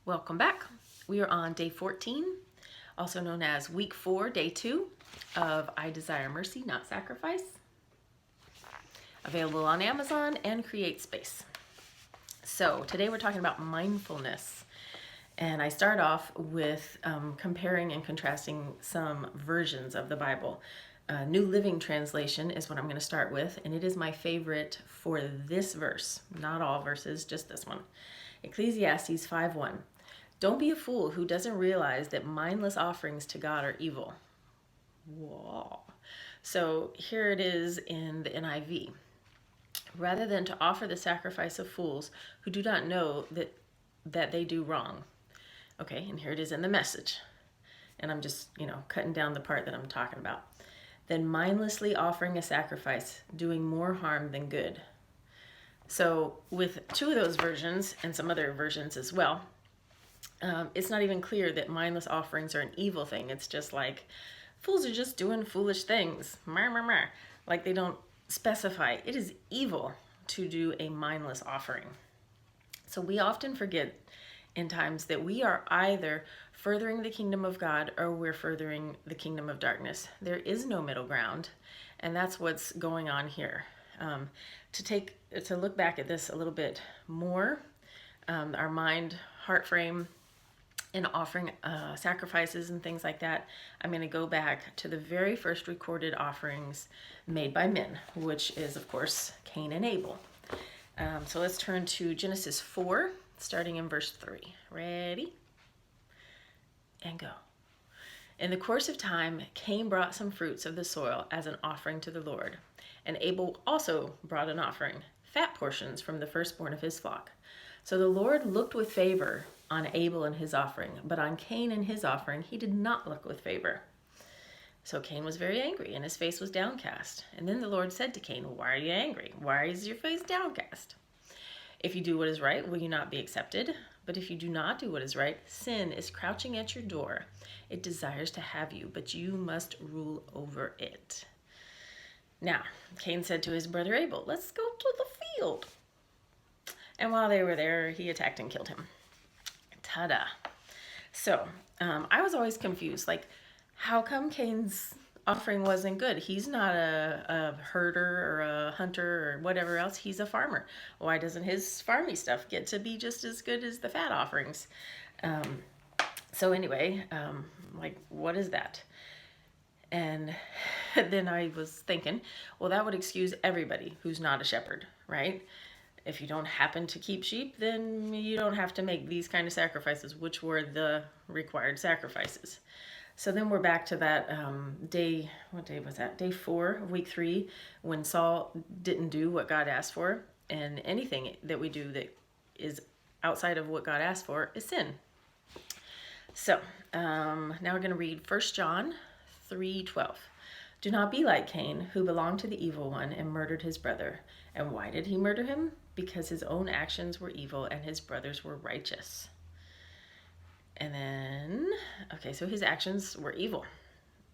Welcome back. We are on day 14, also known as week 4, day 2 of I Desire Mercy, Not Sacrifice. Available on Amazon and Create Space. So today we're talking about mindfulness. And I start off with comparing and contrasting some versions of the Bible. New Living Translation is what I'm going to start with, and it is my favorite for this verse. Not all verses, just this one. Ecclesiastes 5:1. Don't be a fool who doesn't realize that mindless offerings to God are evil. Whoa. So here it is in the NIV. Rather than to offer the sacrifice of fools who do not know that they do wrong. Okay, and here it is in the Message. And I'm just, cutting down the part that I'm talking about. Then mindlessly offering a sacrifice, doing more harm than good. So with two of those versions and some other versions as well, it's not even clear that mindless offerings are an evil thing. It's just like fools are just doing foolish things. Like they don't specify. It is evil to do a mindless offering. So we often forget in times that we are either furthering the kingdom of God or we're furthering the kingdom of darkness. There is no middle ground, and that's what's going on here. To look back at this a little bit more, our mind, heart frame, and offering sacrifices and things like that, I'm going to go back to the very first recorded offerings made by men, which is, of course, Cain and Abel. So let's turn to Genesis 4, starting in verse 3. Ready? And go. In the course of time, Cain brought some fruits of the soil as an offering to the Lord. And Abel also brought an offering, fat portions from the firstborn of his flock. So the Lord looked with favor on Abel and his offering, but on Cain and his offering he did not look with favor. So Cain was very angry, and his face was downcast. And then the Lord said to Cain, "Why are you angry? Why is your face downcast? If you do what is right, will you not be accepted? But if you do not do what is right, sin is crouching at your door. It desires to have you, but you must rule over it." Now, Cain said to his brother Abel, "Let's go to the field." And while they were there, he attacked and killed him. Ta-da. So, I was always confused. Like, how come Cain's offering wasn't good? He's not a herder or a hunter or whatever else. He's a farmer. Why doesn't his farmy stuff get to be just as good as the fat offerings? So anyway, what is that? And then I was thinking, well, that would excuse everybody who's not a shepherd, right? If you don't happen to keep sheep, then you don't have to make these kind of sacrifices, which were the required sacrifices. So then we're back to that day, what day was that? Day 4 of week 3, when Saul didn't do what God asked for. And anything that we do that is outside of what God asked for is sin. So now we're going to read 1 John 3:12. Do not be like Cain, who belonged to the evil one and murdered his brother. And why did he murder him? Because his own actions were evil and his brothers were righteous. And then, so his actions were evil.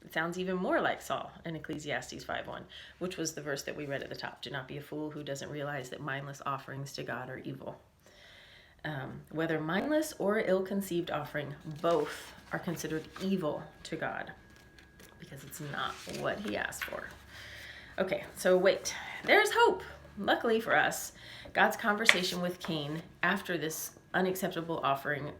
It sounds even more like Saul in Ecclesiastes 5:1, which was the verse that we read at the top. Do not be a fool who doesn't realize that mindless offerings to God are evil. Whether mindless or ill-conceived offering, both are considered evil to God because it's not what he asked for. Okay, so wait, there's hope. Luckily for us, God's conversation with Cain after this unacceptable offering,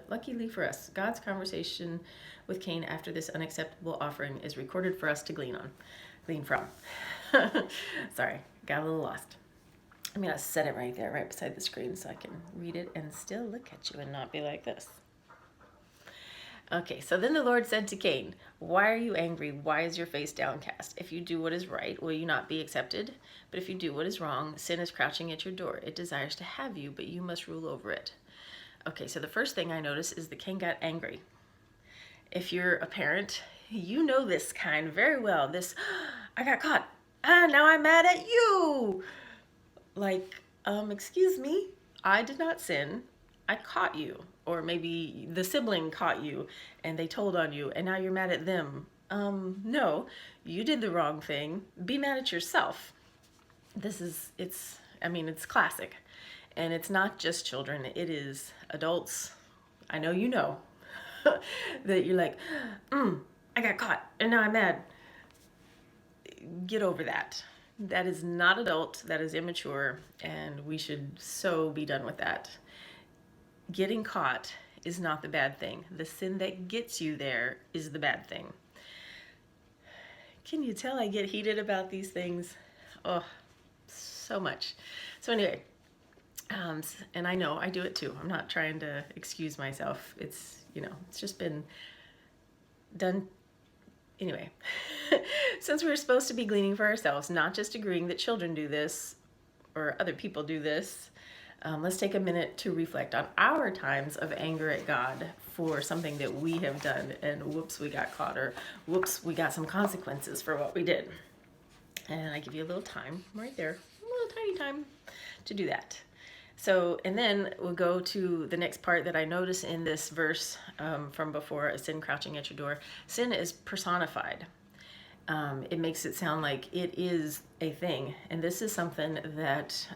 luckily for us, God's conversation with Cain after this unacceptable offering is recorded for us to glean from. Sorry, got a little lost. I'm going to set it right there, right beside the screen so I can read it and still look at you and not be like this. Okay, so then the Lord said to Cain, "Why are you angry? Why is your face downcast? If you do what is right, will you not be accepted? But if you do what is wrong, sin is crouching at your door. It desires to have you, but you must rule over it." Okay, so the first thing I notice is that Cain got angry. If you're a parent, you know this kind very well. This, I got caught. Now I'm mad at you. Excuse me, I did not sin. I caught you. Or maybe the sibling caught you and they told on you and now you're mad at them. No, you did the wrong thing. Be mad at yourself. It's classic. And it's not just children, it is adults. I know you know that you're like, I got caught and now I'm mad. Get over that. That is not adult, that is immature, and we should so be done with that. Getting caught is not the bad thing. The sin that gets you there is the bad thing. Can you tell I get heated about these things? Oh, so much. So anyway, and I know I do it too. I'm not trying to excuse myself. It's, it's just been done. Anyway, since we're supposed to be gleaning for ourselves, not just agreeing that children do this or other people do this, let's take a minute to reflect on our times of anger at God for something that we have done, and whoops, we got caught, or whoops, we got some consequences for what we did. And I give you a little time right there, a little tiny time to do that. So, and then we'll go to the next part that I notice in this verse from before, a sin crouching at your door. Sin is personified. It makes it sound like it is a thing. And this is something that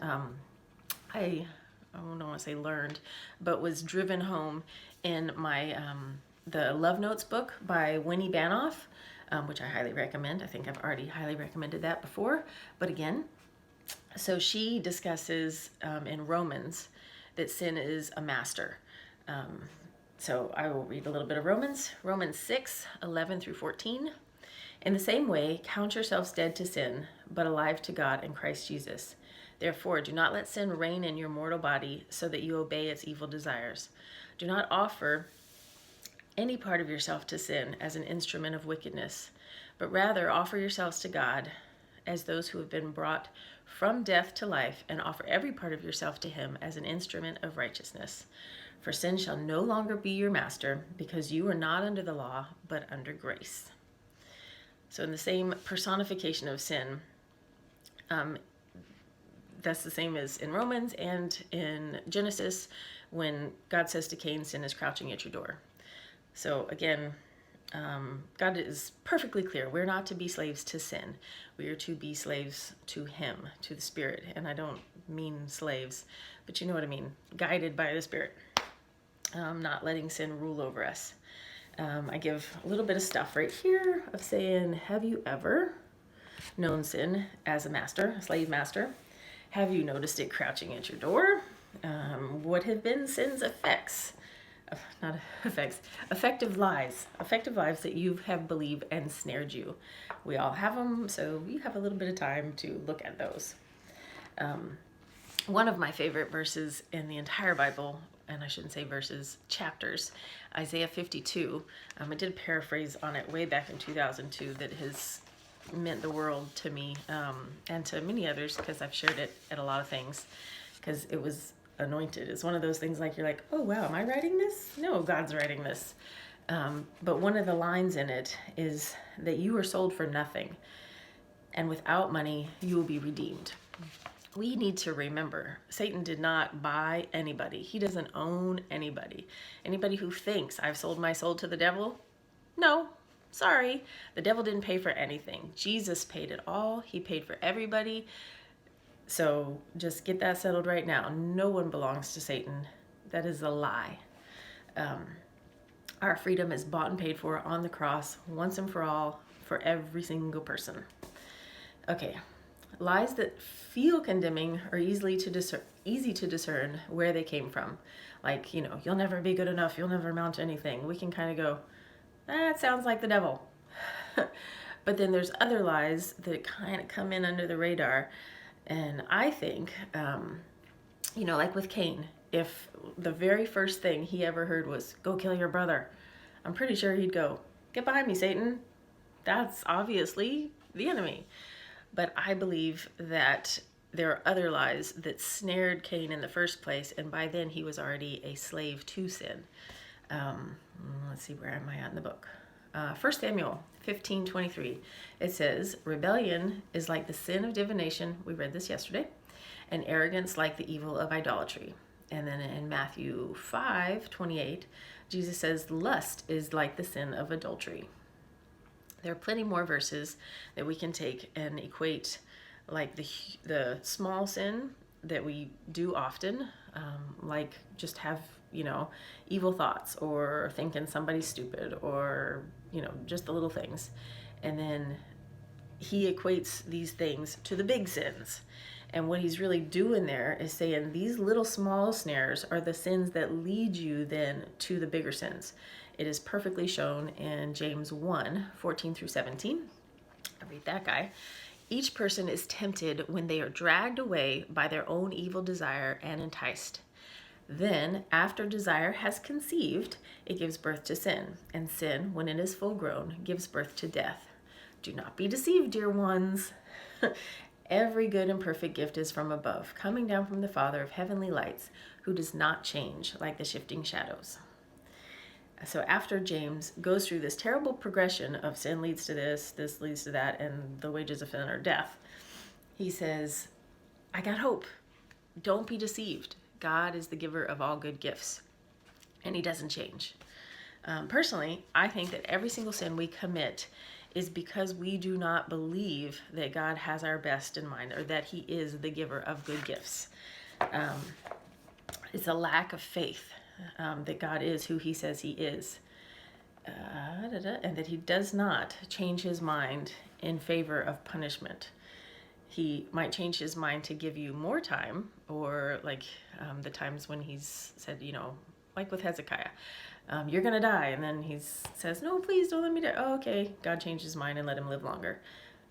I don't want to say learned, but was driven home in my the Love Notes book by Winnie Banov, which I highly recommend. I think I've already highly recommended that before, but again, so she discusses in Romans that sin is a master. So I will read a little bit of Romans 6:11 through 14. In the same way, count yourselves dead to sin, but alive to God in Christ Jesus. Therefore, do not let sin reign in your mortal body so that you obey its evil desires. Do not offer any part of yourself to sin as an instrument of wickedness, but rather offer yourselves to God as those who have been brought from death to life, and offer every part of yourself to him as an instrument of righteousness. For sin shall no longer be your master, because you are not under the law, but under grace. So in the same personification of sin, that's the same as in Romans and in Genesis, when God says to Cain, sin is crouching at your door. So again, God is perfectly clear. We're not to be slaves to sin. We are to be slaves to him, to the Spirit. And I don't mean slaves, but you know what I mean. Guided by the Spirit. Not letting sin rule over us. I give a little bit of stuff right here of saying, have you ever known sin as a master, a slave master? Have you noticed it crouching at your door? What have been sin's effects? Not effects, effective lies that you have believed and snared you. We all have them, so you have a little bit of time to look at those. One of my favorite verses in the entire Bible, and I shouldn't say verses, chapters, Isaiah 52. I did a paraphrase on it way back in 2002 that has meant the world to me and to many others, because I've shared it at a lot of things, because it was anointed. It's one of those things like you're like, oh wow, am I writing this? No, God's writing this. But one of the lines in it is that you were sold for nothing, and without money you will be redeemed. We need to remember, Satan did not buy anybody. He doesn't own anybody. Anybody who thinks I've sold my soul to the devil, no, sorry. The devil didn't pay for anything. Jesus paid it all. He paid for everybody. So just get that settled right now. No one belongs to Satan. That is a lie. Our freedom is bought and paid for on the cross once and for all for every single person. Okay, lies that feel condemning are easy to discern where they came from. Like, you'll never be good enough. You'll never amount to anything. We can kind of go, that sounds like the devil. But then there's other lies that kind of come in under the radar. And I think, like with Cain, if the very first thing he ever heard was, go kill your brother, I'm pretty sure he'd go, get behind me, Satan. That's obviously the enemy. But I believe that there are other lies that snared Cain in the first place, and by then he was already a slave to sin. Let's see, where am I at in the book? 1 Samuel 15:23. It says, rebellion is like the sin of divination. We read this yesterday. And arrogance like the evil of idolatry. And then in Matthew 5:28, Jesus says, lust is like the sin of adultery. There are plenty more verses that we can take and equate, like the small sin that we do often, like just have, evil thoughts or thinking somebody's stupid or, just the little things. And then he equates these things to the big sins. And what he's really doing there is saying these little small snares are the sins that lead you then to the bigger sins. It is perfectly shown in James 1:14-17. I read that guy. Each person is tempted when they are dragged away by their own evil desire and enticed. Then, after desire has conceived, it gives birth to sin. And sin, when it is full grown, gives birth to death. Do not be deceived, dear ones. Every good and perfect gift is from above, coming down from the Father of heavenly lights, who does not change like the shifting shadows. So after James goes through this terrible progression of sin leads to this leads to that, and the wages of sin are death, he says, I got hope. Don't be deceived. God is the giver of all good gifts, and he doesn't change. Personally, I think that every single sin we commit is because we do not believe that God has our best in mind, or that he is the giver of good gifts. It's a lack of faith that God is who he says he is, and that he does not change his mind in favor of punishment. He might change his mind to give you more time, or like the times when he's said, like with Hezekiah, you're going to die. And then he says, no, please don't let me die. Oh, okay. God changed his mind and let him live longer.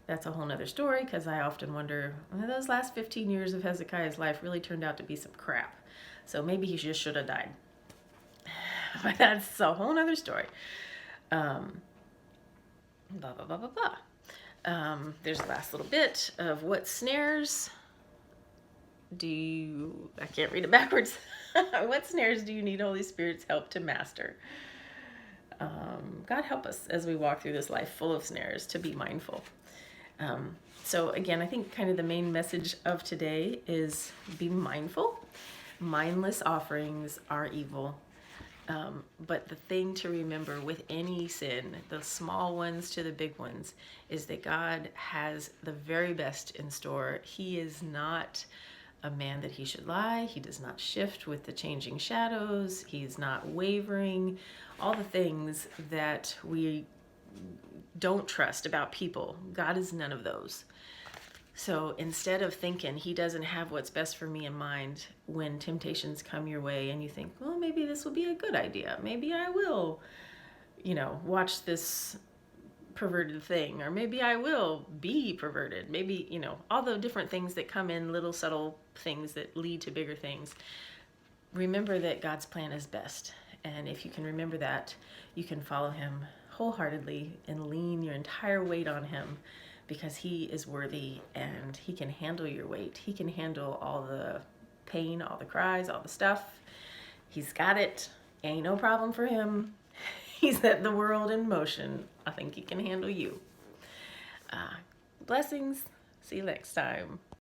That's a whole nother story, because I often wonder, those last 15 years of Hezekiah's life really turned out to be some crap. So maybe he just should have died. But that's a whole nother story. Blah, blah, blah, blah, blah. There's the last little bit of what snares I can't read it backwards. What snares do you need Holy Spirit's help to master? God help us as we walk through this life full of snares to be mindful. So again, I think kind of the main message of today is be mindful. Mindless offerings are evil. But the thing to remember with any sin, the small ones to the big ones, is that God has the very best in store. He is not a man that he should lie. He does not shift with the changing shadows. He's not wavering. All the things that we don't trust about people, God is none of those. So instead of thinking he doesn't have what's best for me in mind, when temptations come your way and you think, well, maybe this will be a good idea. Maybe I will, watch this perverted thing, or maybe I will be perverted. Maybe, all the different things that come in, little subtle things that lead to bigger things. Remember that God's plan is best. And if you can remember that, you can follow him wholeheartedly and lean your entire weight on him, because he is worthy and he can handle your weight. He can handle all the pain, all the cries, all the stuff. He's got it. Ain't no problem for him. He's set the world in motion. I think he can handle you. Blessings. See you next time.